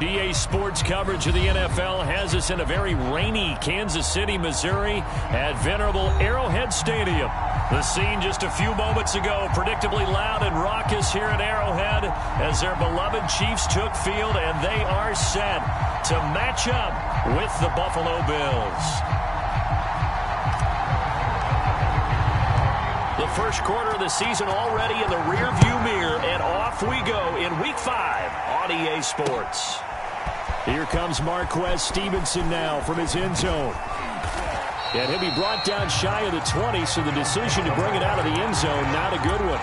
EA Sports coverage of the NFL has us in a very rainy Kansas City, Missouri at venerable Arrowhead Stadium. The scene just a few moments ago, predictably loud and raucous here at Arrowhead as their beloved Chiefs took field, and they are set to match up with the Buffalo Bills. The first quarter of the season already in the rearview mirror, and off we go in Week 5 on EA Sports. Here comes Marquez Stevenson now from his end zone. And he'll be brought down shy of the 20, so the decision to bring it out of the end zone, not a good one.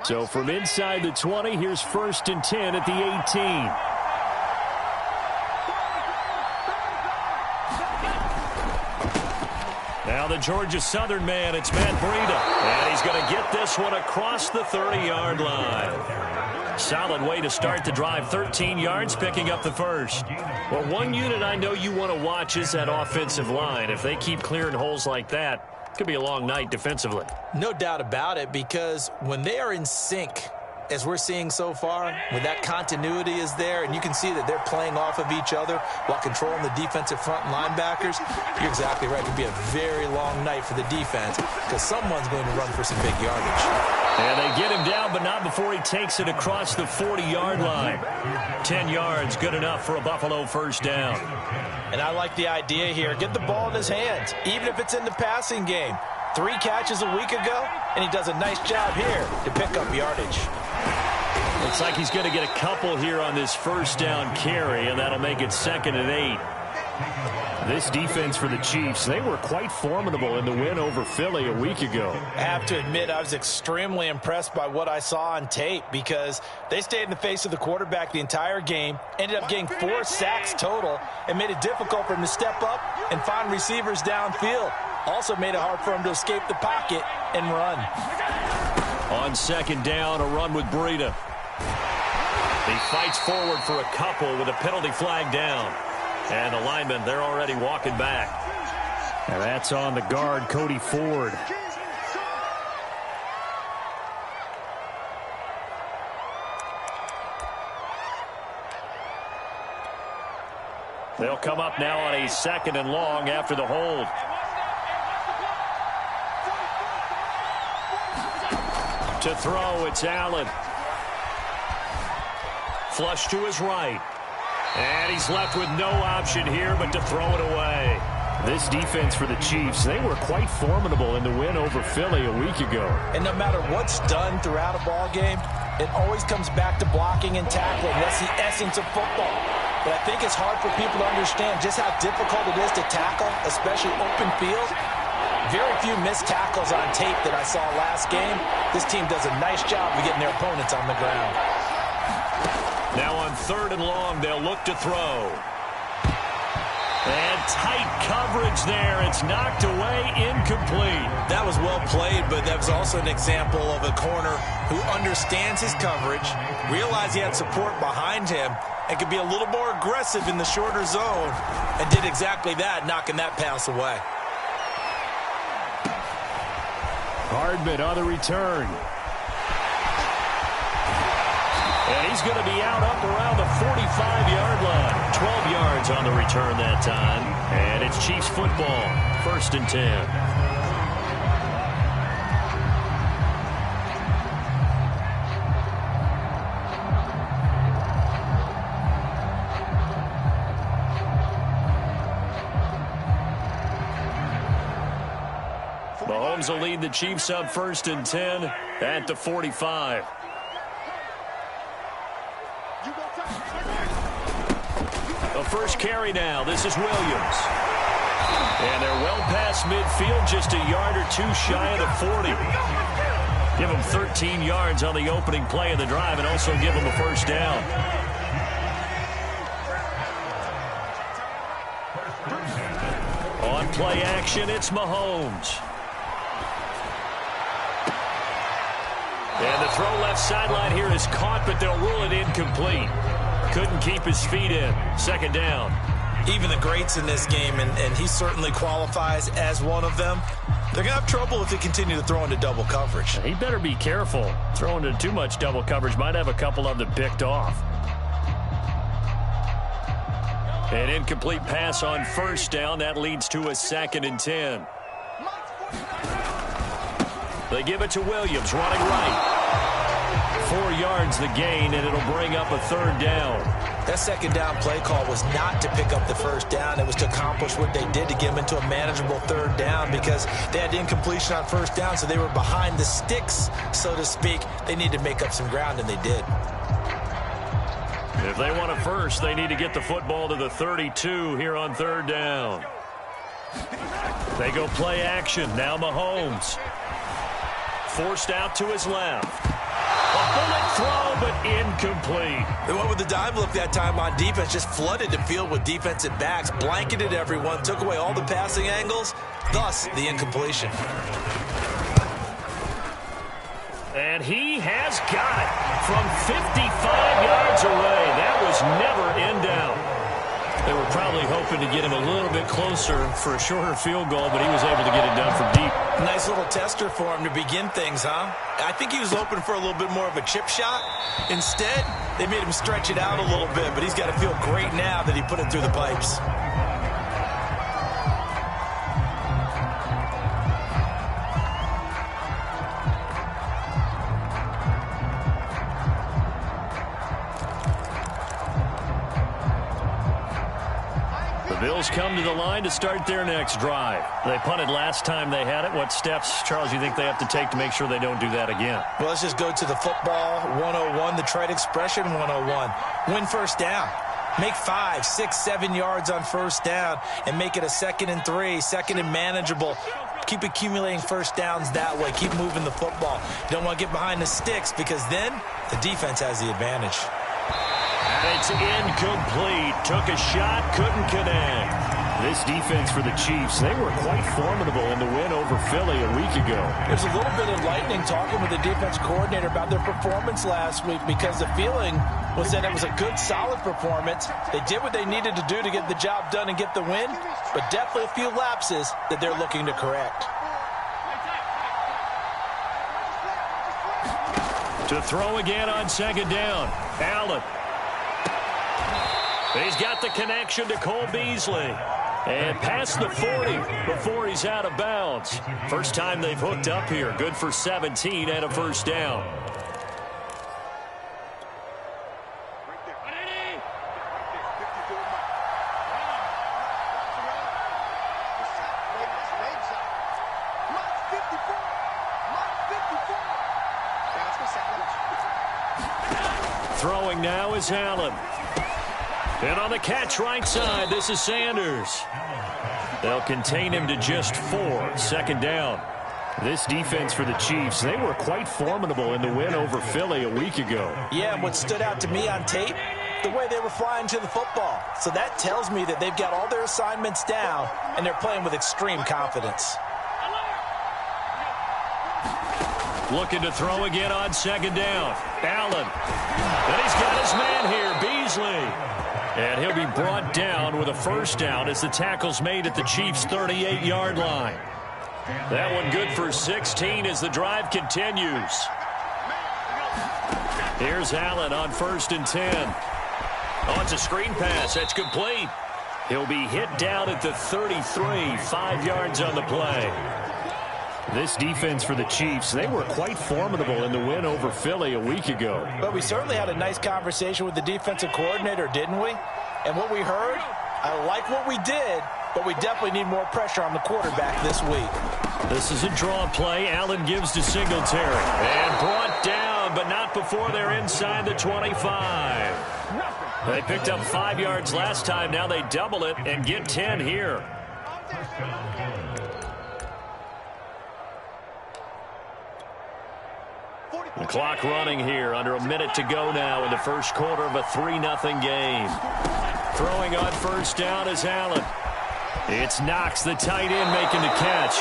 So from inside the 20, here's 1st and 10 at the 18. Now the Georgia Southern man, it's Matt Breida. And he's going to get this one across the 30-yard line. Solid way to start the drive, 13 yards, picking up the first. Well, one unit I know you want to watch is that offensive line. If they keep clearing holes like that, could be a long night defensively. No doubt about it, because when they are in sync, as we're seeing so far, when that continuity is there, and you can see that they're playing off of each other while controlling the defensive front linebackers, you're exactly right. It could be a very long night for the defense because someone's going to run for some big yardage. And they get him down, but not before he takes it across the 40-yard line. 10 yards, good enough for a Buffalo first down. And I like the idea here. Get the ball in his hands, even if it's in the passing game. 3 catches a week ago, and he does a nice job here to pick up yardage. Looks like he's going to get a couple here on this first down carry, and that'll make it 2nd and 8. This defense for the Chiefs, they were quite formidable in the win over Philly a week ago. I have to admit, I was extremely impressed by what I saw on tape because they stayed in the face of the quarterback the entire game, ended up getting 4 sacks total, and made it difficult for him to step up and find receivers downfield. Also made it hard for him to escape the pocket and run. On 2nd down, a run with Breida. He fights forward for a couple with a penalty flag down. And the linemen, they're already walking back. And that's on the guard, Cody Ford. They'll come up now on a 2nd and long after the hold. To throw, it's Allen. Flush to his right. And he's left with no option here but to throw it away. This defense for the Chiefs, they were quite formidable in the win over Philly a week ago. And no matter what's done throughout a ball game, it always comes back to blocking and tackling. That's the essence of football. But I think it's hard for people to understand just how difficult it is to tackle, especially open field. Very few missed tackles on tape that I saw last game. This team does a nice job of getting their opponents on the ground. Now on 3rd and long, they'll look to throw. And tight coverage there. It's knocked away, incomplete. That was well played, but that was also an example of a corner who understands his coverage, realized he had support behind him, and could be a little more aggressive in the shorter zone, and did exactly that, knocking that pass away. Hardman on the return. And he's going to be out up around the 45-yard line. 12 yards on the return that time. And it's Chiefs football. 1st and 10. Mahomes will lead the Chiefs up 1st and 10 at the 45. The first carry now. This is Williams. And they're well past midfield, just a yard or two shy of the 40. Give them 13 yards on the opening play of the drive and also give them a first down. On play action, it's Mahomes. And the throw left sideline here is caught, but they'll rule it incomplete. Couldn't keep his feet in. Second down. Even the greats in this game, and he certainly qualifies as one of them, they're going to have trouble if they continue to throw into double coverage. He better be careful. Throwing into too much double coverage might have a couple of them picked off. An incomplete pass on first down. That leads to a 2nd and 10. They give it to Williams, running right. 4 yards the gain, and it'll bring up a 3rd down. That second down play call was not to pick up the first down. It was to accomplish what they did to get them into a manageable 3rd down because they had incompletion on first down, so they were behind the sticks, so to speak. They needed to make up some ground, and they did. If they want a first, they need to get the football to the 32 here on 3rd down. They go play action. Now Mahomes. Forced out to his left. A bullet throw, but incomplete. They went with the dime look that time on defense, just flooded the field with defensive backs, blanketed everyone, took away all the passing angles, thus the incompletion. And he has got it from 55 yards away. That was never in doubt. They were probably hoping to get him a little bit closer for a shorter field goal, but he was able to get it done from deep. Nice little tester for him to begin things, huh? I think he was hoping for a little bit more of a chip shot. Instead, they made him stretch it out a little bit, but he's got to feel great now that he put it through the pipes. Bills come to the line to start their next drive. They punted last time they had it. What steps, Charles, you think they have to take to make sure they don't do that again? Well, let's just go to the football 101, the trade expression 101. Win first down. Make 5, 6, 7 yards on first down and make it a 2nd and 3, 2nd and manageable. Keep accumulating first downs that way. Keep moving the football. You don't want to get behind the sticks because then the defense has the advantage. It's incomplete. Took a shot, couldn't connect. This defense for the Chiefs, they were quite formidable in the win over Philly a week ago. There's a little bit enlightening talking with the defense coordinator about their performance last week because the feeling was that it was a good, solid performance. They did what they needed to do to get the job done and get the win, but definitely a few lapses that they're looking to correct. To throw again on 2nd down. Allen. He's got the connection to Cole Beasley. And past the 40 before he's out of bounds. First time they've hooked up here. Good for 17 and a first down. Throwing now is Allen. And on the catch right side, this is Sanders. They'll contain him to just 4. 2nd down. This defense for the Chiefs, they were quite formidable in the win over Philly a week ago. Yeah, and what stood out to me on tape, the way they were flying to the football. So that tells me that they've got all their assignments down, and they're playing with extreme confidence. Looking to throw again on 2nd down. Allen. And he's got his man here, Beasley. And he'll be brought down with a first down as the tackle's made at the Chiefs' 38-yard line. That one good for 16 as the drive continues. Here's Allen on 1st and 10. Oh, it's a screen pass. That's complete. He'll be hit down at the 33, 5 yards on the play. This defense for the Chiefs, they were quite formidable in the win over Philly a week ago. But we certainly had a nice conversation with the defensive coordinator, didn't we? And what we heard, I like what we did, but we definitely need more pressure on the quarterback this week. This is a draw play. Allen gives to Singletary. And brought down, but not before they're inside the 25. They picked up 5 yards last time. Now they double it and get 10 here. The clock running here. Under a minute to go now in the first quarter of a 3-0 game. Throwing on first down is Allen. It's Knox, the tight end, making the catch.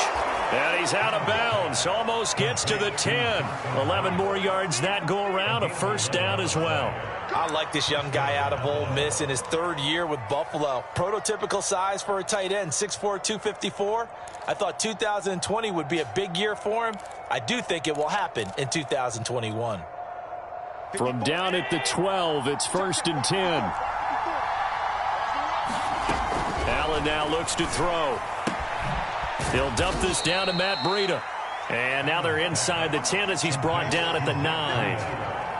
And he's out of bounds. Almost gets to the 10. 11 more yards that go around. A first down as well. I like this young guy out of Ole Miss in his third year with Buffalo. Prototypical size for a tight end, 6'4", 254. I thought 2020 would be a big year for him. I do think it will happen in 2021. From down at the 12, it's 1st and 10. Allen now looks to throw. He'll dump this down to Matt Breida. And now they're inside the 10 as he's brought down at the 9.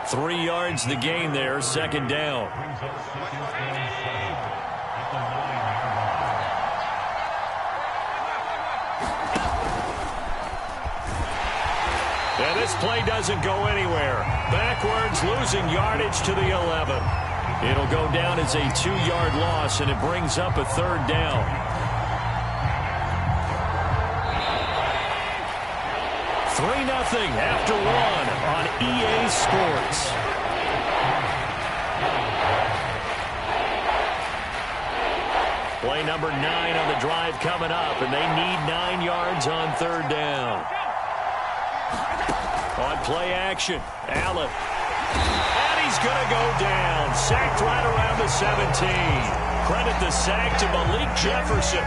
3 yards the gain there, 2nd down. And this play doesn't go anywhere. Backwards, losing yardage to the 11. It'll go down as a 2-yard loss, and it brings up a 3rd down. 3-0 after 1 on EA Sports. Play number 9 on the drive coming up, and they need 9 yards on 3rd down. On play action, Allen. And he's going to go down. Sacked right around the 17. Credit the sack to Malik Jefferson.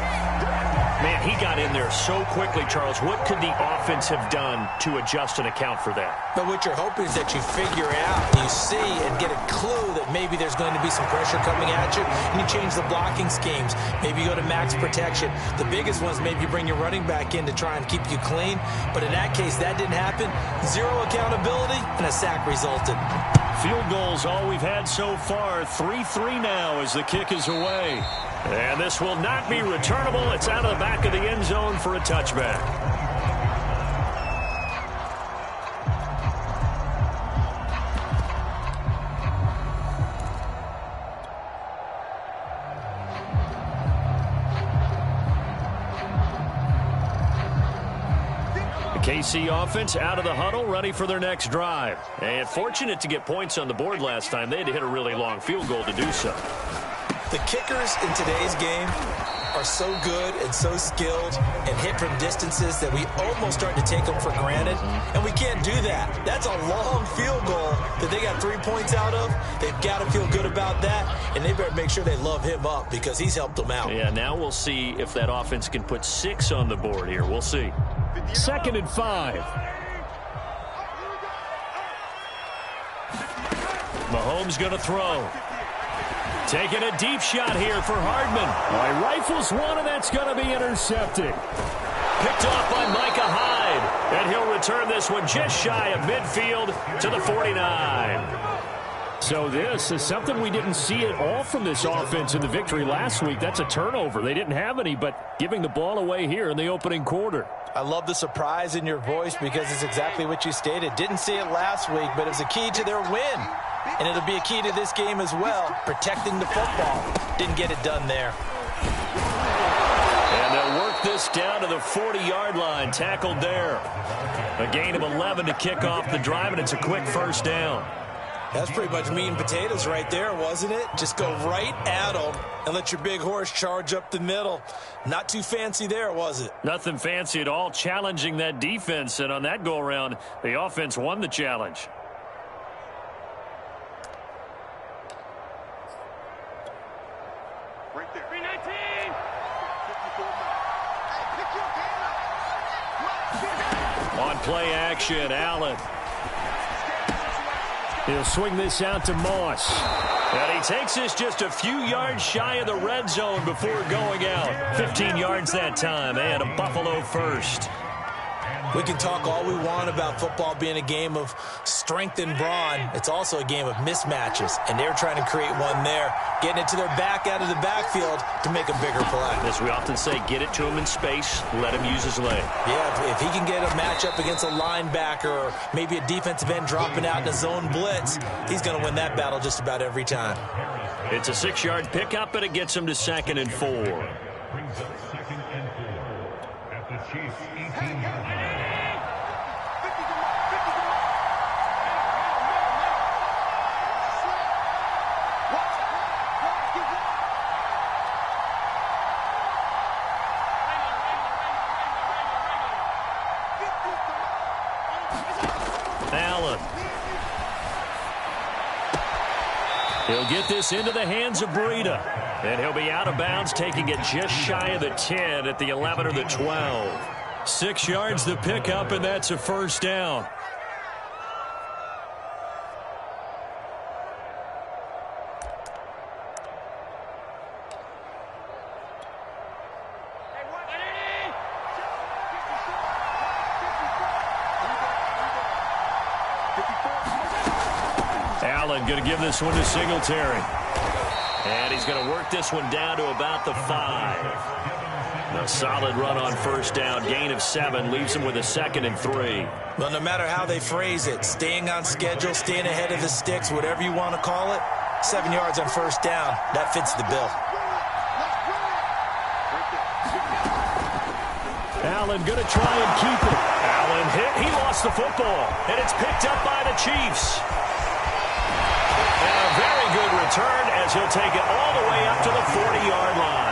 Man, he got in there so quickly, Charles. What could the offense have done to adjust and account for that? But what you're hoping is that you figure out, you see, and get a clue that maybe there's going to be some pressure coming at you, and you change the blocking schemes. Maybe you go to max protection. The biggest ones, maybe you bring your running back in to try and keep you clean. But in that case, that didn't happen. Zero accountability, and a sack resulted. Field goals all we've had so far. 3-3 now as the kick is away. And this will not be returnable. It's out of the back of the end zone for a touchback. The KC offense out of the huddle, ready for their next drive. And fortunate to get points on the board last time. They had to hit a really long field goal to do so. The kickers in today's game are so good and so skilled and hit from distances that we almost start to take them for granted, and we can't do that. That's a long field goal that they got 3 points out of. They've got to feel good about that, and they better make sure they love him up because he's helped them out. Yeah, now we'll see if that offense can put 6 on the board here. We'll see. 2nd and 5. Mahomes going to throw. Taking a deep shot here for Hardman. He rifles one, and that's going to be intercepted. Picked off by Micah Hyde. And he'll return this one just shy of midfield to the 49. So this is something we didn't see at all from this offense in the victory last week. That's a turnover. They didn't have any, but giving the ball away here in the opening quarter. I love the surprise in your voice because it's exactly what you stated. Didn't see it last week, but it was a key to their win. And it'll be a key to this game as well, protecting the football. Didn't get it done there. And they'll work this down to the 40-yard line, tackled there. A gain of 11 to kick off the drive, and it's a quick first down. That's pretty much meat and potatoes right there, wasn't it? Just go right at them and let your big horse charge up the middle. Not too fancy there, was it? Nothing fancy at all, challenging that defense. And on that go-around, the offense won the challenge. Right there. 319. On play action, Allen. He'll swing this out to Moss. And he takes this just a few yards shy of the red zone before going out. 15 yards that time, and a Buffalo first. We can talk all we want about football being a game of strength and brawn. It's also a game of mismatches, and they're trying to create one there, getting it to their back out of the backfield to make a bigger play. As we often say, get it to him in space, let him use his leg. Yeah, if he can get a matchup against a linebacker or maybe a defensive end dropping out in a zone blitz, he's going to win that battle just about every time. It's a 6-yard pickup, and it gets him to 2nd and 4. Brings up 2nd and 4 at the Chiefs' 18-yard line. He'll get this into the hands of Breida. And he'll be out of bounds, taking it just shy of the 10 at the 11 or the 12. 6 yards the pickup, and that's a first down. Allen going to give this one to Singletary. And he's going to work this one down to about the 5. A solid run on first down. Gain of 7 leaves him with a 2nd and 3. Well, no matter how they phrase it, staying on schedule, staying ahead of the sticks, whatever you want to call it, 7 yards on first down, that fits the bill. Allen going to try and keep it. Allen hit. He lost the football. And it's picked up by the Chiefs. And a very good return as he'll take it all the way up to the 40-yard line.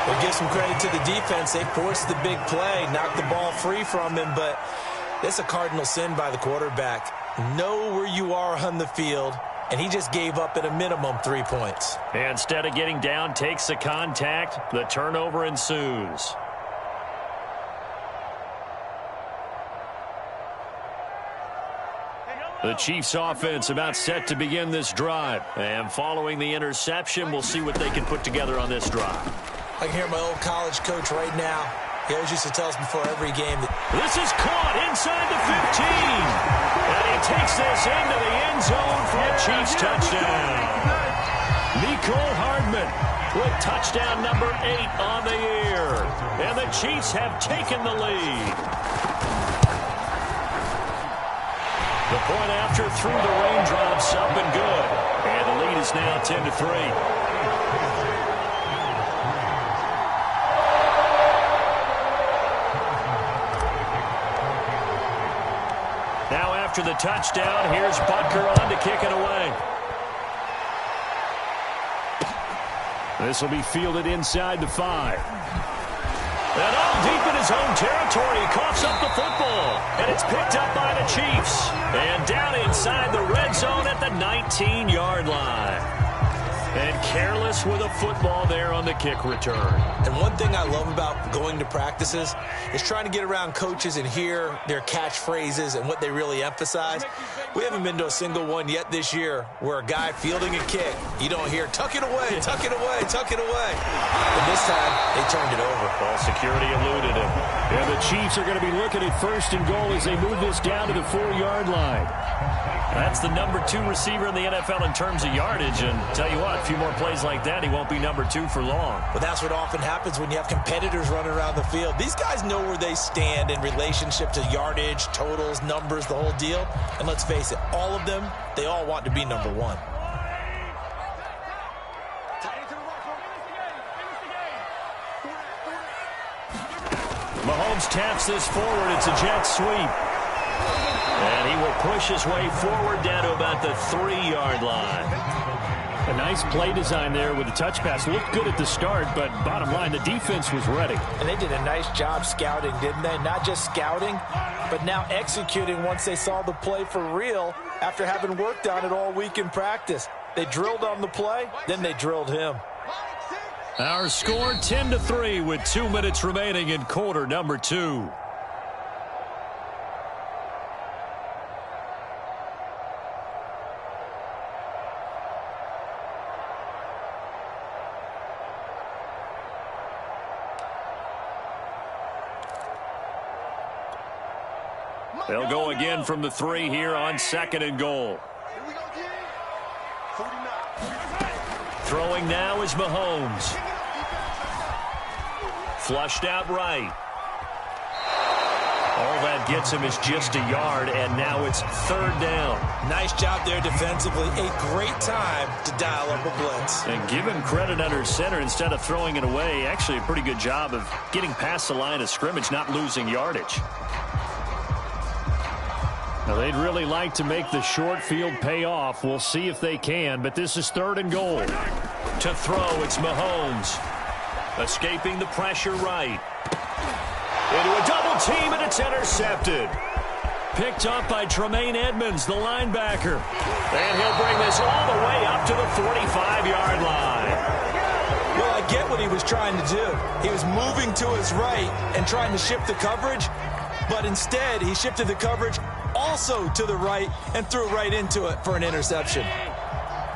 We'll give some credit to the defense. They forced the big play, knocked the ball free from him, but it's a cardinal sin by the quarterback. Know where you are on the field, and he just gave up at a minimum 3 points. And instead of getting down, takes the contact. The turnover ensues. The Chiefs offense about set to begin this drive. And following the interception, we'll see what they can put together on this drive. I can hear my old college coach right now. He always used to tell us before every game that this is caught inside the 15. And he takes this into the end zone for a Chiefs touchdown. Mecole Hardman with touchdown number 8 on the year. And the Chiefs have taken the lead. The point after through the raindrops, up and good. And the lead is now 10-3. Now after the touchdown, here's Butker on to kick it away. This will be fielded inside the 5. And all deep in his own territory, he coughs up the football. And it's picked up by the Chiefs. And down inside the red zone at the 19-yard line. And careless with a football there on the kick return. And one thing I love about going to practices is trying to get around coaches and hear their catchphrases and what they really emphasize. We haven't been to a single one yet this year where a guy fielding a kick, you don't hear, tuck it away, tuck it away, tuck it away. And this time, they turned it over. Well, security eluded him. And the Chiefs are going to be looking at 1st and goal as they move this down to the 4-yard line. That's the number 2 receiver in the NFL in terms of yardage. And tell you what, a few more plays like that, he won't be number 2 for long. But that's what often happens when you have competitors running around the field. These guys know where they stand in relationship to yardage, totals, numbers, the whole deal. And let's face it, all of them, they all want to be number 1. Mahomes taps this forward. It's a jet sweep. And he will push his way forward down to about the 3-yard line. A nice play design there with the touch pass. Looked good at the start, but bottom line, the defense was ready. And they did a nice job scouting, didn't they? Not just scouting, but now executing once they saw the play for real after having worked on it all week in practice. They drilled on the play, then they drilled him. Our score 10-3 with 2 minutes remaining in quarter number 2. They'll go again from the 3 here on 2nd and goal. Throwing now is Mahomes. Flushed out right. All that gets him is just a yard, and now it's 3rd down. Nice job there defensively. A great time to dial up a blitz. And give him credit under center instead of throwing it away. Actually, a pretty good job of getting past the line of scrimmage, not losing yardage. Now, they'd really like to make the short field pay off. We'll see if they can, but this is 3rd and goal. To throw, it's Mahomes. Escaping the pressure right. Into a double team, and it's intercepted. picked off by Tremaine Edmonds, the linebacker. And he'll bring this all the way up to the 45-yard line. Well, I get what he was trying to do. He was moving to his right and trying to shift the coverage, but instead he shifted the coverage also to the right and threw right into it for an interception.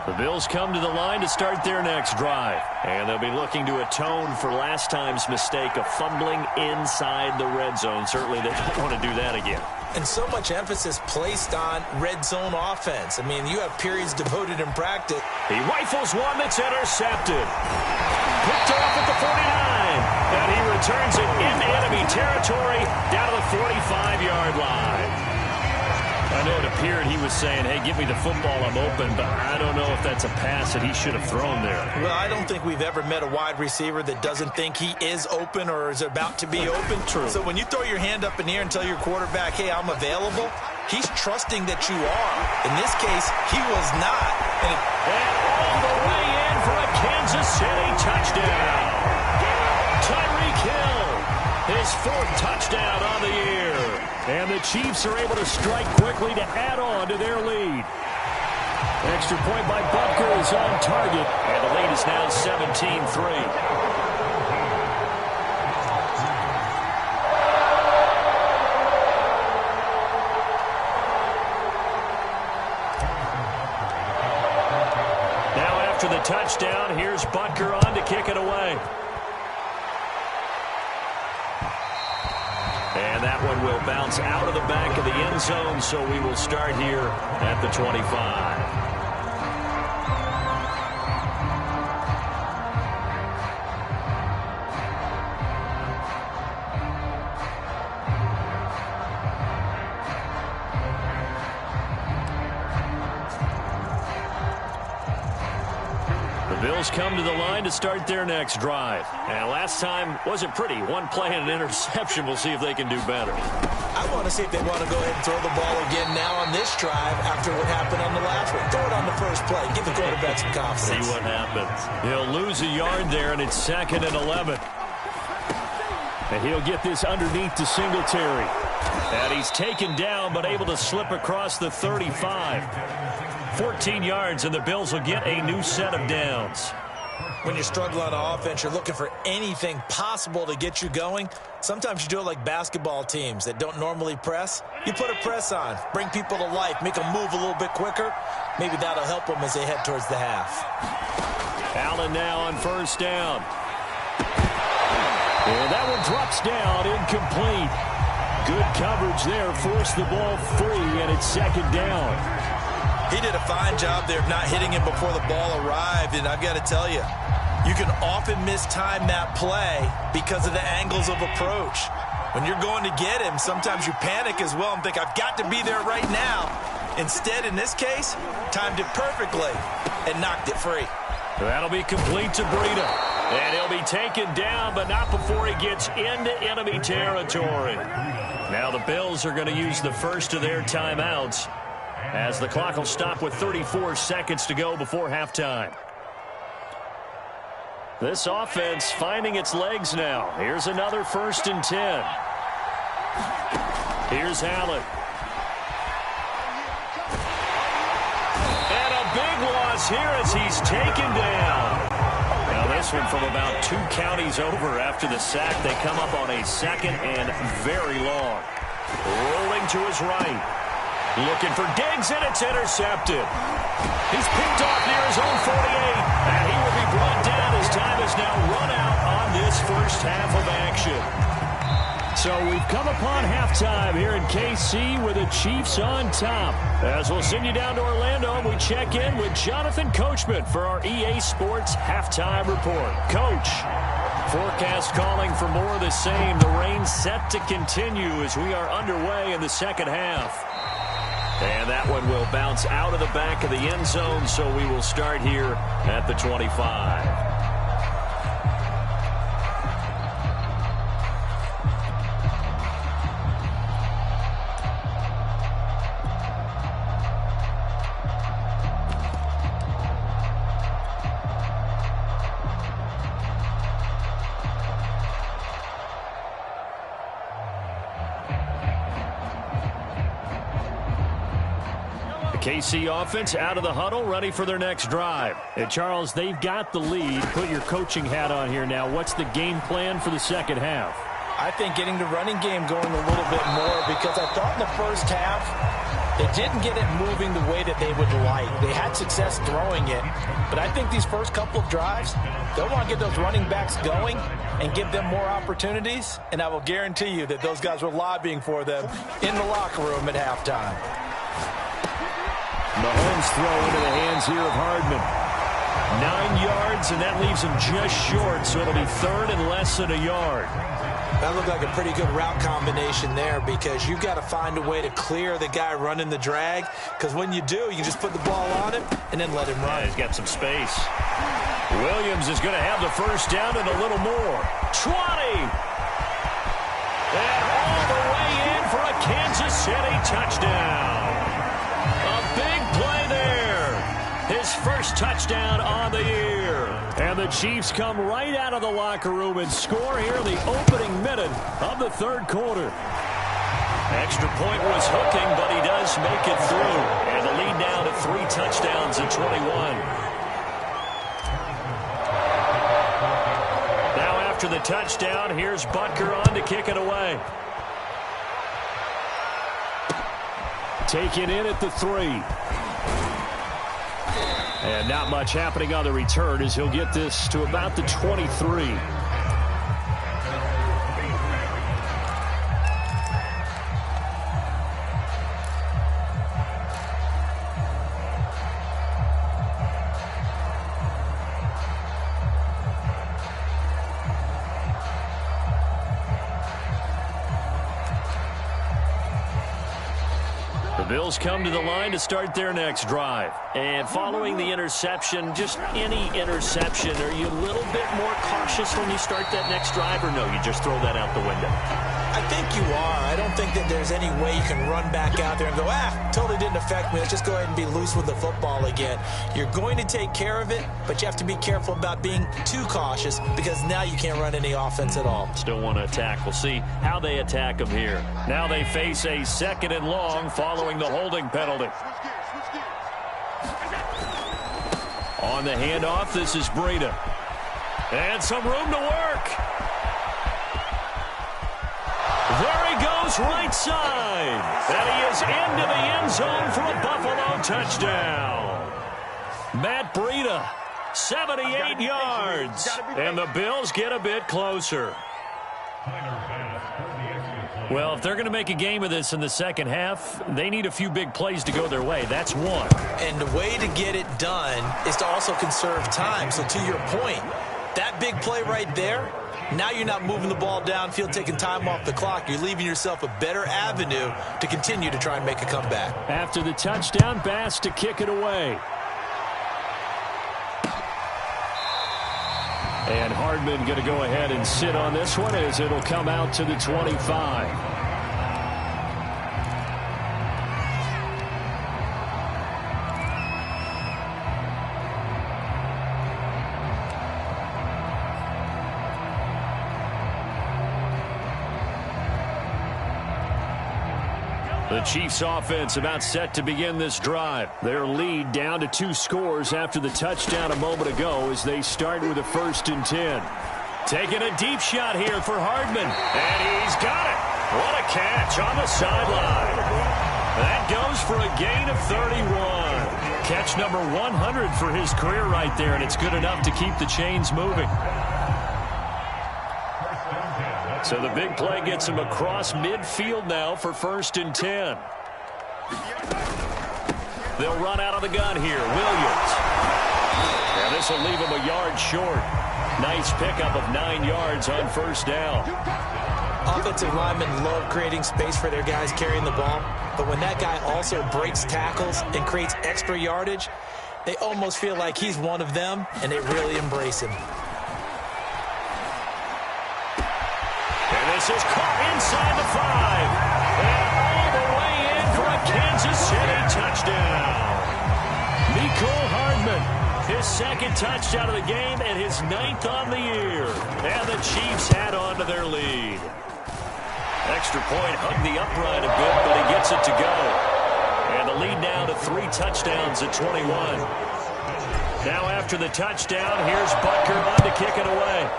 The Bills come to the line to start their next drive. And they'll be looking to atone for last time's mistake of fumbling inside the red zone. Certainly they don't want to do that again. And so much emphasis placed on red zone offense. I mean, you have periods devoted in practice. He rifles one that's intercepted. Picked off at the 49. And he returns it into enemy territory down to the 45-yard line. I know it appeared he was saying, hey, give me the football, I'm open, but I don't know if that's a pass that he should have thrown there. Well, I don't think we've ever met a wide receiver that doesn't think he is open or is about to be open. True. So when you throw your hand up in the air and tell your quarterback, hey, I'm available, he's trusting that you are. In this case, he was not. And all the way in for a Kansas City touchdown. Tyreek Hill, his 4th touchdown on the year. And the Chiefs are able to strike quickly to add on to their lead. Extra point by Butker is on target. And the lead is now 17-3. Now after the touchdown, here's Butker on to kick it away. And that one will bounce out of the back of the end zone, so we will start here at the 25. Bills come to the line to start their next drive. And last time wasn't pretty. One play and an interception. We'll see if they can do better. I want to see if they want to go ahead and throw the ball again now on this drive after what happened on the last one. Throw it on the first play. Give the quarterback some confidence. See what happens. He'll lose a yard there, and it's 2nd and 11. And he'll get this underneath to Singletary. And he's taken down, but able to slip across the 35. 14 yards, and the Bills will get a new set of downs. When you're struggling on offense, you're looking for anything possible to get you going. Sometimes you do it like basketball teams that don't normally press. You put a press on, bring people to life, make them move a little bit quicker. Maybe that'll help them as they head towards the half. Allen now on 1st down. And that one drops down, incomplete. Good coverage there, forced the ball free, and it's 2nd down. He did a fine job there of not hitting him before the ball arrived, and I've got to tell you, you can often mistime that play because of the angles of approach. When you're going to get him, sometimes you panic as well and think, I've got to be there right now. Instead, in this case, timed it perfectly and knocked it free. That'll be complete to Breida. And he'll be taken down, but not before he gets into enemy territory. Now the Bills are going to use the first of their timeouts, as the clock will stop with 34 seconds to go before halftime. This offense finding its legs now. Here's another 1st and 10. Here's Allen. And a big loss here as he's taken down. Now this one from about 2 counties over after the sack. They come up on a 2nd and very long. Rolling to his right. Looking for Diggs, and it's intercepted. He's picked off near his own 48, and he will be brought down as time has now run out on this first half of action. So we've come upon halftime here in KC with the Chiefs on top. As we'll send you down to Orlando, we check in with Jonathan Coachman for our EA Sports Halftime Report. Coach, forecast calling for more of the same. The rain set to continue as we are underway in the second half. And that one will bounce out of the back of the end zone, so we will start here at the 25. KC offense out of the huddle, ready for their next drive. And Charles, they've got the lead. Put your coaching hat on here now. What's the game plan for the second half? I think getting the running game going a little bit more, because I thought in the first half they didn't get it moving the way that they would like. They had success throwing it, but I think these first couple of drives, they'll want to get those running backs going and give them more opportunities, and I will guarantee you that those guys were lobbying for them in the locker room at halftime. Mahomes throw into the hands here of Hardman. 9 yards, and that leaves him just short, so it'll be third and less than a yard. That looked like a pretty good route combination there, because you've got to find a way to clear the guy running the drag, because when you do, you just put the ball on him and then let him run. Yeah, he's got some space. Williams is going to have the first down and a little more. 20! And all the way in for a Kansas City touchdown. A big play there. His first touchdown on the year. And the Chiefs come right out of the locker room and score here in the opening minute of the third quarter. Extra point was hooking, but he does make it through. And the lead now to 3 touchdowns at 21. Now after the touchdown, here's Butker on to kick it away. Taken in at the 3. And not much happening on the return as he'll get this to about the 23. The Bills come to the line to start their next drive. And following the interception, just any interception, are you a little bit more cautious when you start that next drive, or no, you just throw that out the window? I think you are. I don't think that there's any way you can run back out there and go, totally didn't affect me. Let's just go ahead and be loose with the football again. You're going to take care of it, but you have to be careful about being too cautious, because now you can't run any offense at all. Still want to attack. We'll see how they attack him here. Now they face a 2nd and long following the holding penalty. On the handoff, this is Breida. And some room to work. There he goes right side. And he is into the end zone for a Buffalo touchdown. Matt Breida, 78 yards. And the Bills get a bit closer. Well, if they're going to make a game of this in the second half, they need a few big plays to go their way. That's one. And the way to get it done is to also conserve time. So to your point, that big play right there, now you're not moving the ball downfield, taking time off the clock. You're leaving yourself a better avenue to continue to try and make a comeback. After the touchdown, Bass to kick it away. And Hardman going to go ahead and sit on this one as it'll come out to the 25. The Chiefs offense about set to begin this drive. Their lead down to 2 scores after the touchdown a moment ago as they start with a 1st and 10. Taking a deep shot here for Hardman. And he's got it. What a catch on the sideline. That goes for a gain of 31. Catch number 100 for his career right there, and it's good enough to keep the chains moving. So the big play gets him across midfield now for 1st and 10. They'll run out of the gun here. Williams. And this will leave him a yard short. Nice pickup of 9 yards on 1st down. Offensive linemen love creating space for their guys carrying the ball, but when that guy also breaks tackles and creates extra yardage, they almost feel like he's one of them, and they really embrace him. And this is caught inside the 5. And all the way in for a Kansas City touchdown. Mecole Hardman, his 2nd touchdown of the game and his 9th on the year. And the Chiefs add on to their lead. Extra point hugged the upright a bit, but he gets it to go. And the a lead now to 3 touchdowns at 21. Now after the touchdown, here's Butker on to kick it away.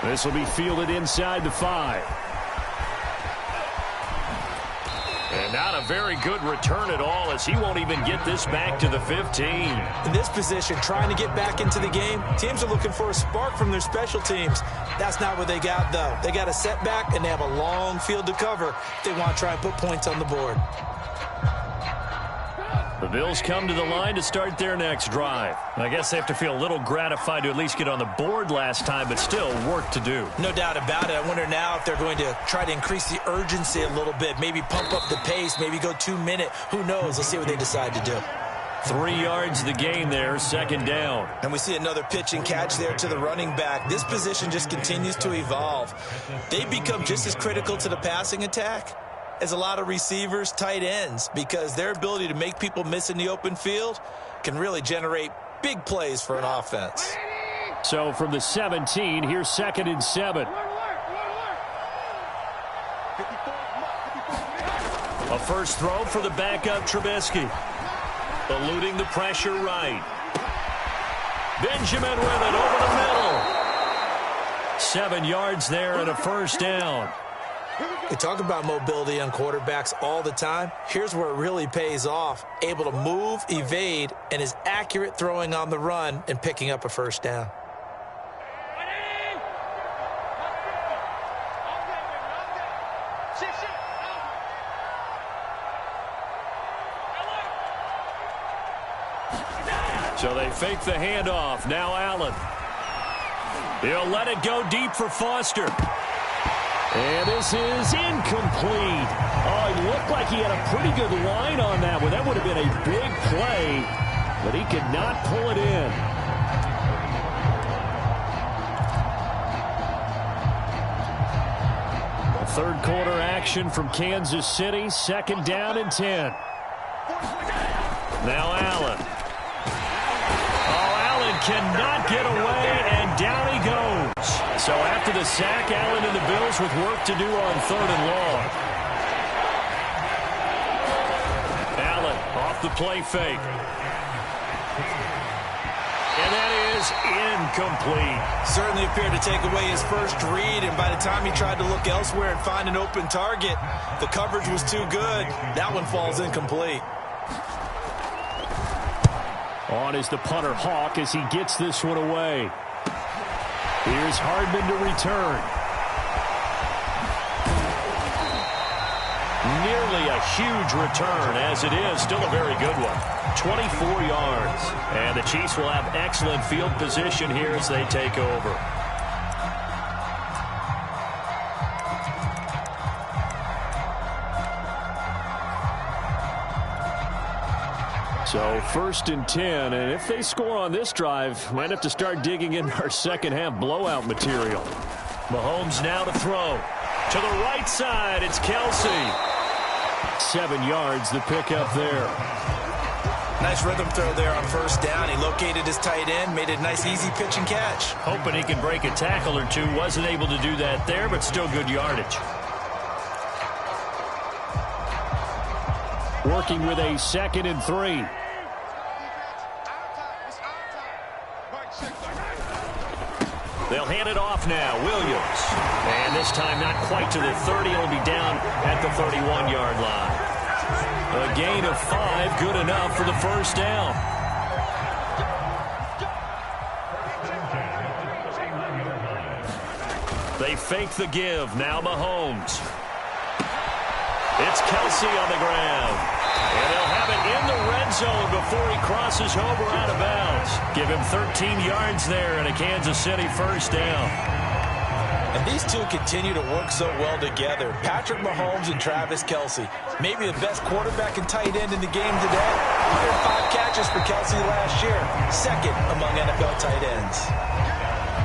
This will be fielded inside the 5. And not a very good return at all, as he won't even get this back to the 15. In this position, trying to get back into the game, teams are looking for a spark from their special teams. That's not what they got, though. They got a setback, and they have a long field to cover if they want to try and put points on the board. The Bills come to the line to start their next drive. I guess they have to feel a little gratified to at least get on the board last time, but still work to do. No doubt about it. I wonder now if they're going to try to increase the urgency a little bit, maybe pump up the pace, maybe go 2-minute. Who knows? Let's see what they decide to do. 3 yards the gain there, second down. And we see another pitch and catch there to the running back. This position just continues to evolve. They become just as critical to the passing attack as a lot of receivers, tight ends, because their ability to make people miss in the open field can really generate big plays for an offense. So from the 17, here's 2nd and 7. A first throw for the backup Trubisky. Eluding the pressure right. Benjamin with it over the middle. 7 yards there and a first down. We talk about mobility on quarterbacks all the time. Here's where it really pays off. Able to move, evade, and is accurate throwing on the run and picking up a first down. So they fake the handoff. Now Allen. He'll let it go deep for Foster. And this is incomplete. Oh, it looked like he had a pretty good line on that one. That would have been a big play, but he could not pull it in. A third quarter action from Kansas City. 2nd down and 10. Now Allen. Oh, Allen cannot get away, and down he goes. So after the sack, Allen and the Bills with work to do on 3rd and long. Allen off the play fake. And that is incomplete. Certainly appeared to take away his first read, and by the time he tried to look elsewhere and find an open target, the coverage was too good. That one falls incomplete. On is the punter Hawk as he gets this one away. Here's Hardman to return. Nearly a huge return, as it is still a very good one. 24 yards. And the Chiefs will have excellent field position here as they take over. So 1st and 10, and if they score on this drive, might have to start digging in our second half blowout material. Mahomes now to throw. To the right side, it's Kelsey. 7 yards, the pickup there. Nice rhythm throw there on 1st down. He located his tight end, made a nice easy pitch and catch. Hoping he could break a tackle or two. Wasn't able to do that there, but still good yardage. Working with a 2nd and 3. They'll hand it off now. Williams. And this time not quite to the 30. It'll be down at the 31-yard line. A gain of 5, good enough for the first down. They fake the give. Now Mahomes. It's Kelsey on the ground. And they'll have it in the red zone before he crosses over out of bounds. Give him 13 yards there and a Kansas City first down. And these two continue to work so well together. Patrick Mahomes and Travis Kelsey. Maybe the best quarterback and tight end in the game today. 105 catches for Kelsey last year. 2nd among NFL tight ends.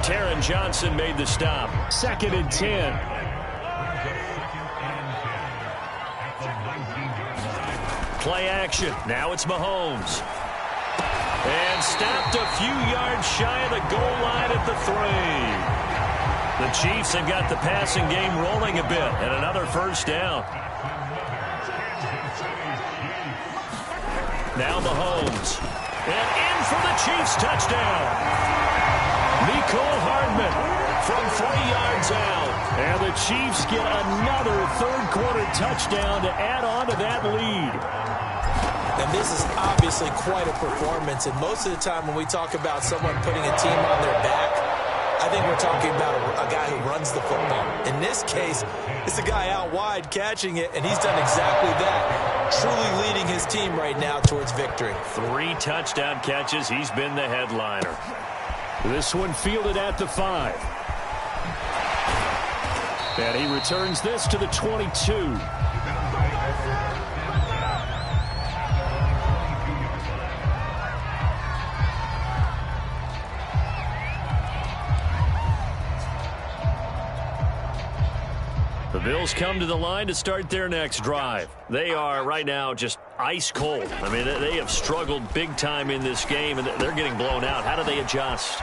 Taron Johnson made the stop. 2nd and 10. Play action. Now it's Mahomes. And stopped a few yards shy of the goal line at the 3. The Chiefs have got the passing game rolling a bit, and another first down. Now Mahomes. And in for the Chiefs touchdown. Mecole Hardman from 3 yards out. And the Chiefs get another third-quarter touchdown to add on to that lead. And this is obviously quite a performance. And most of the time when we talk about someone putting a team on their back, I think we're talking about a guy who runs the football. In this case, it's a guy out wide catching it, and he's done exactly that, truly leading his team right now towards victory. 3 touchdown catches. He's been the headliner. This one fielded at the 5. And he returns this to the 22. The Bills come to the line to start their next drive. They are right now just ice cold. I mean, they have struggled big time in this game, and they're getting blown out. How do they adjust?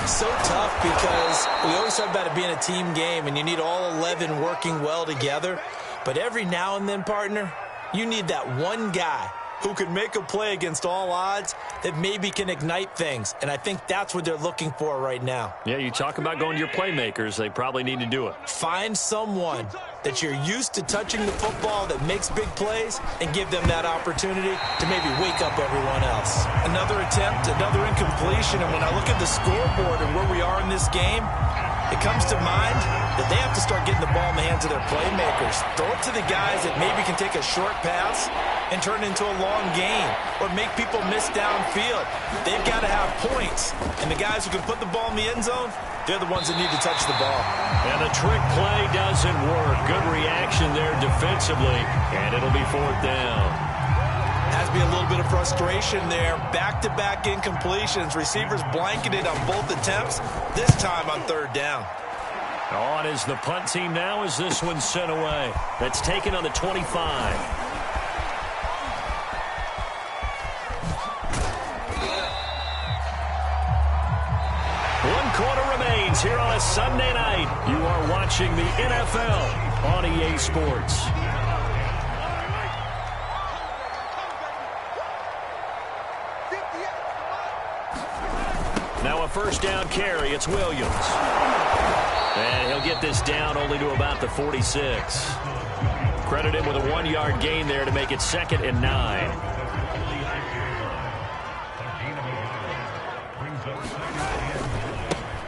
So tough because we always talk about it being a team game, and you need all 11 working well together. But every now and then, partner, you need that one guy who can make a play against all odds that maybe can ignite things. And I think that's what they're looking for right now. Yeah, you talk about going to your playmakers. They probably need to do it. Find someone that you're used to touching the football that makes big plays and give them that opportunity to maybe wake up everyone else. Another attempt, another incompletion. And when I look at the scoreboard and where we are in this game, it comes to mind that they have to start getting the ball in the hands of their playmakers. Throw it to the guys that maybe can take a short pass and turn it into a long gain or make people miss downfield. They've got to have points. And the guys who can put the ball in the end zone, they're the ones that need to touch the ball. And the trick play doesn't work. Good reaction there defensively, and it'll be 4th down. Has to be a little bit of frustration there. Back-to-back incompletions. Receivers blanketed on both attempts, this time on 3rd down. On is the punt team now as this one's sent away. That's taken on the 25. Quarter remains here on a Sunday night. You are watching the NFL on EA Sports. Now a 1st down carry. It's Williams. And he'll get this down only to about the 46. Credit him with a 1-yard gain there to make it 2nd and 9.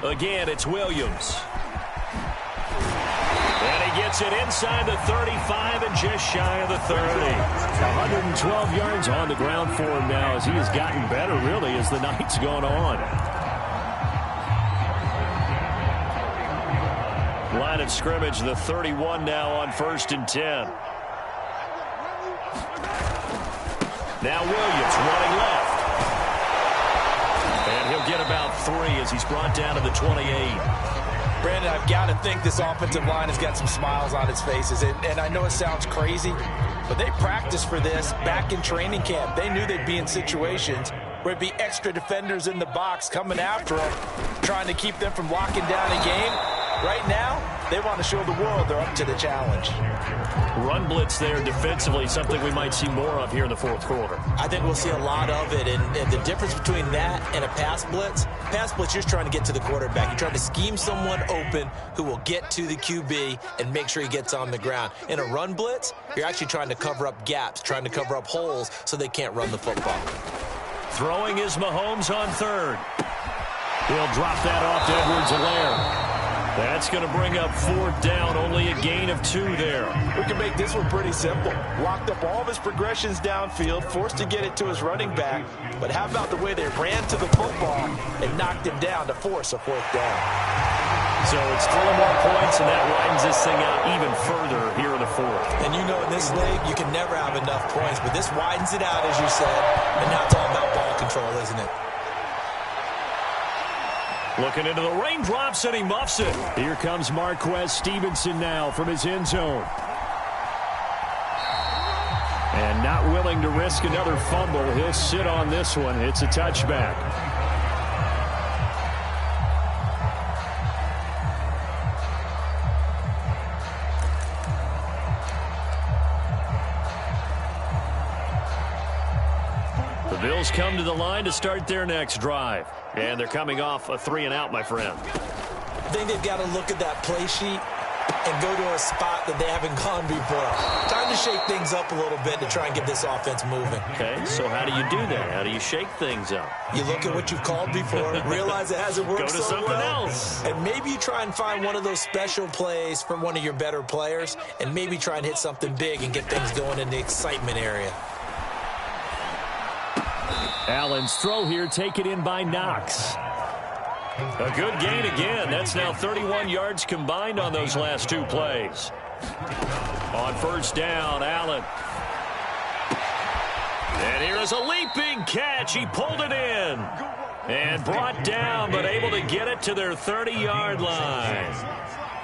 Again, it's Williams. And he gets it inside the 35 and just shy of the 30. 112 yards on the ground for him now as he has gotten better, really, as the night's gone on. Line of scrimmage, the 31 now on 1st and 10. Now Williams running left. And he'll get about 3 as he's brought down to the 28. Brandon, I've got to think this offensive line has got some smiles on its faces. And I know it sounds crazy, but they practiced for this back in training camp. They knew they'd be in situations where it'd be extra defenders in the box coming after them, trying to keep them from locking down a game. Right now, they want to show the world they're up to the challenge. Run blitz there defensively, something we might see more of here in the 4th quarter. I think we'll see a lot of it, and the difference between that and a pass blitz, you're just trying to get to the quarterback. You're trying to scheme someone open who will get to the QB and make sure he gets on the ground. In a run blitz, you're actually trying to cover up gaps, trying to cover up holes so they can't run the football. Throwing is Mahomes on 3rd. He'll drop that off to Edwards-Helaire. That's going to bring up 4th down, only a gain of 2 there. We can make this one pretty simple. Locked up all of his progressions downfield, forced to get it to his running back. But how about the way they ran to the football and knocked him down to force a 4th down? So it's 3 more points, and that widens this thing out even further here in the 4th. And you know in this league, you can never have enough points. But this widens it out, as you said. And now it's all about ball control, isn't it? Looking into the raindrops, and he muffs it. Here comes Marquez Stevenson now from his end zone. And not willing to risk another fumble. He'll sit on this one. It's a touchback. Bills come to the line to start their next drive. And they're coming off a 3-and-out, my friend. I think they've got to look at that play sheet and go to a spot that they haven't gone before. Time to shake things up a little bit to try and get this offense moving. Okay, so how do you do that? How do you shake things up? You look at what you've called before, realize it hasn't worked Go to so something well, else. and maybe you try and find one of those special plays from one of your better players, and maybe try and hit something big and get things going in the excitement area. Allen's throw here taken in by Knox. A good gain again. That's now 31 yards combined on those last two plays. On first down, Allen. And here is a leaping catch. He pulled it in. And brought down, but able to get it to their 30-yard line.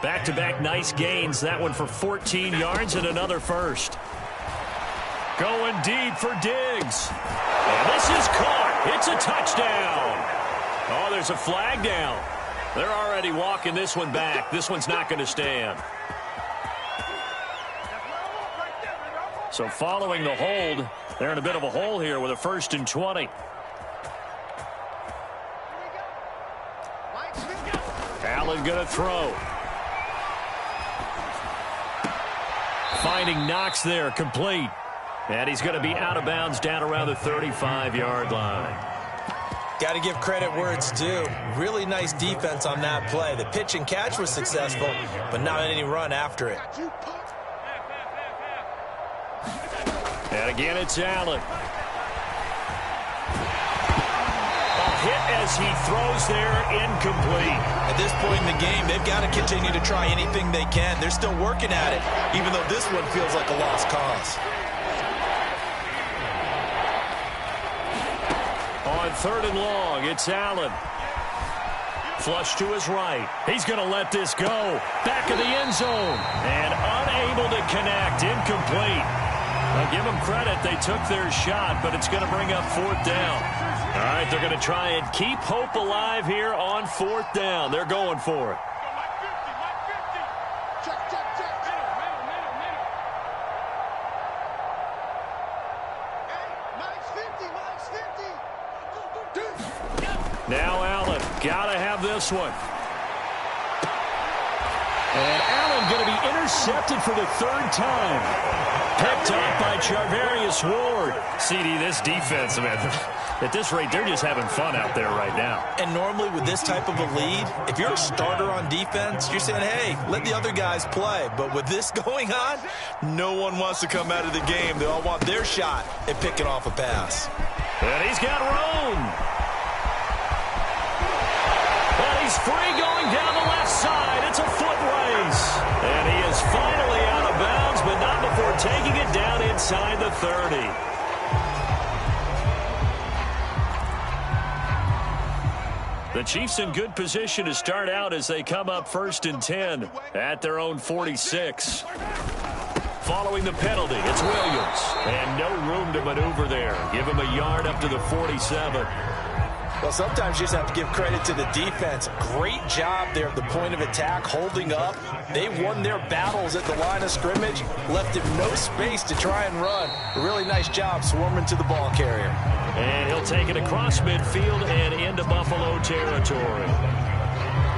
Back-to-back nice gains. That one for 14 yards and another first. Going deep for Diggs. And this is caught. It's a touchdown. Oh, there's a flag down. They're already walking this one back. This one's not going to stand. So following the hold, they're in a bit of a hole here with a 1st and 20. Allen going to throw. Finding Knox there, complete. And he's going to be out of bounds down around the 35-yard line. Got to give credit where it's due. Really nice defense on that play. The pitch and catch was successful, but not any run after it. And again, it's Allen. A hit as he throws there, incomplete. At this point in the game, they've got to continue to try anything they can. They're still working at it, even though this one feels like a lost cause. On 3rd and long, it's Allen. Flush to his right. He's going to let this go. Back of the end zone. And unable to connect. Incomplete. I'll give them credit. They took their shot, but it's going to bring up 4th down. All right, they're going to try and keep hope alive here on 4th down. They're going for it. Now Allen, gotta have this one. And Allen going to be intercepted for the 3rd time. Picked up by Charvarius Ward. CD, this defense, man, at this rate, they're just having fun out there right now. And normally with this type of a lead, if you're a starter on defense, you're saying, hey, let the other guys play. But with this going on, no one wants to come out of the game. They all want their shot at picking off a pass. And he's got room. And he's free going down the left side. It's a foot race. And he is finally out of bounds, but not before taking it down inside the 30. The Chiefs in good position to start out as they come up 1st and 10 at their own 46. Following the penalty, it's Williams. And no room to maneuver there. Give him a yard up to the 47. Well, sometimes you just have to give credit to the defense. Great job there at the point of attack, holding up. They won their battles at the line of scrimmage, left him no space to try and run. A really nice job swarming to the ball carrier. And he'll take it across midfield and into Buffalo territory.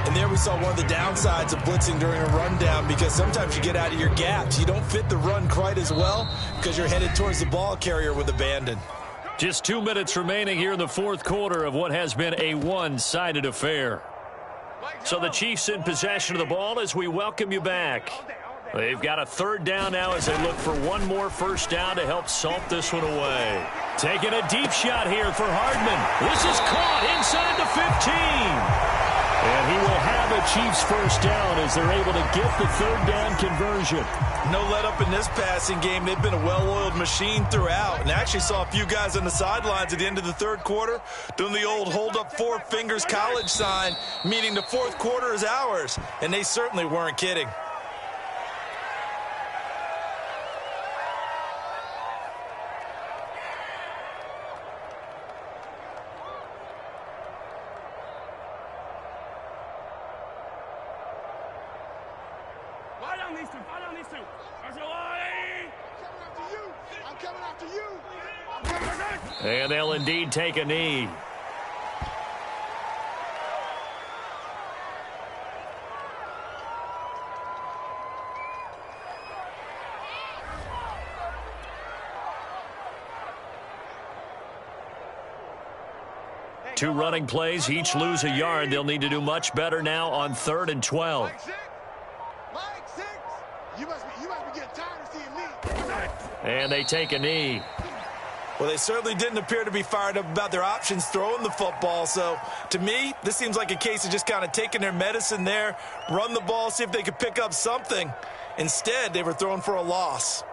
And there we saw one of the downsides of blitzing during a rundown, because sometimes you get out of your gaps. You don't fit the run quite as well because you're headed towards the ball carrier with abandon. Just 2 minutes remaining here in the 4th quarter of what has been a one-sided affair. So the Chiefs in possession of the ball as we welcome you back. They've got a 3rd down now as they look for one more 1st down to help salt this one away. Taking a deep shot here for Hardman. This is caught inside the 15. And he will have a Chiefs 1st down as they're able to get the 3rd down conversion. No let up in this passing game. They've been a well-oiled machine throughout. And I actually saw a few guys on the sidelines at the end of the 3rd quarter doing the old hold up 4 fingers college sign, meaning the 4th quarter is ours. And they certainly weren't kidding. Fall down these two. That's your line. I'm coming after you. I'm coming after you. And they'll indeed take a knee. Two running plays, each lose a yard. They'll need to do much better now on 3rd and 12. Mike six. You must be getting tired of seeing me. And they take a knee. Well, they certainly didn't appear to be fired up about their options throwing the football. So, to me, this seems like a case of just kind of taking their medicine there, run the ball, see if they could pick up something. Instead, they were throwing for a loss.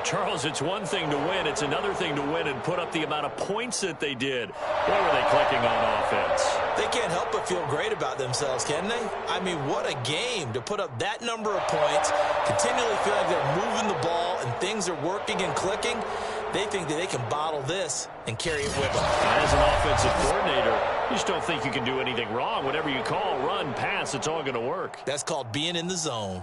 Charles, it's one thing to win. It's another thing to win and put up the amount of points that they did. Boy, were they clicking on offense. They can't help but feel great about themselves, can they? I mean, what a game to put up that number of points, continually feel like they're moving the ball and things are working and clicking. They think that they can bottle this and carry it with them. As an offensive coordinator, you just don't think you can do anything wrong. Whatever you call, run, pass, it's all going to work. That's called being in the zone.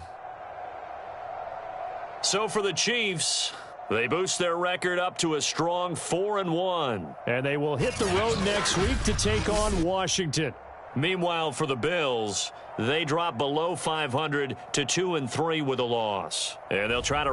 So for the Chiefs, they boost their record up to a strong 4-1. And they will hit the road next week to take on Washington. Meanwhile, for the Bills, they drop below 500 to 2-3 with a loss. And they'll try to